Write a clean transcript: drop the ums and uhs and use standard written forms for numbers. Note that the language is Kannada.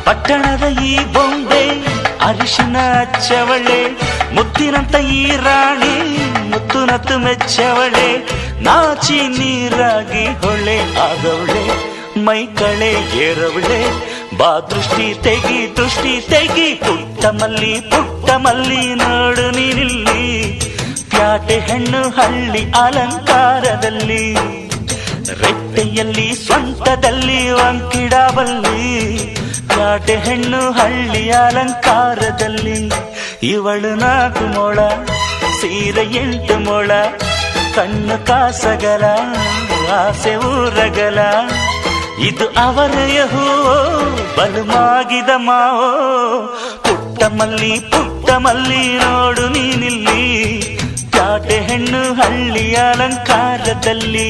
ಪಟ್ಟಣದ ಈ ಬೊಂಬೆ ಅರಿಶಿನ ಹಚ್ಚವಳೆ, ಮುತ್ತಿನಂತ ಈ ರಾಣಿ ಮುತ್ತು ನತ್ತು ಮೆಚ್ಚವಳೆ, ನಾಚಿ ನೀರಾಗಿ ಹೊಳೆ ಆದವಳೆ, ಮೈ ಕಳೆ ಏರವಳೆ, ಬಾ ದೃಷ್ಟಿ ತೆಗಿ ಪುಟ್ಟ ಮಲ್ಲಿ ನೋಡು ನೀನಿಲ್ಲಿ, ಪ್ಯಾಟೆ ಹೆಣ್ಣು ಹಳ್ಳಿ ಅಲಂಕಾರದಲ್ಲಿ, ರೆಟ್ಟೆಯಲ್ಲಿ ಸ್ವಂತದಲ್ಲಿ ವಂಕಿಡಬಲ್ಲಿ, ಪ್ಯಾಟೆ ಹೆಣ್ಣು ಹಳ್ಳಿ ಅಲಂಕಾರದಲ್ಲಿ, ಇವಳು 4 ಮೊಳ ಸೀರೆ 8 ಮೊಳ, ಕಣ್ಣು ಕಾಸಗಲ ಆಸೆ ಊರಗಲ, ಇದು ಅವರೆಯ ಹೂವೋ ಬಲು ಮಾಗಿದ ಮಾವೋ, ಪುಟ್ಟ ಮಲ್ಲಿ ನೋಡು ನೀನಿಲ್ಲಿ, ಪ್ಯಾಟೆ ಹೆಣ್ಣು ಹಳ್ಳಿ ಅಲಂಕಾರದಲ್ಲಿ.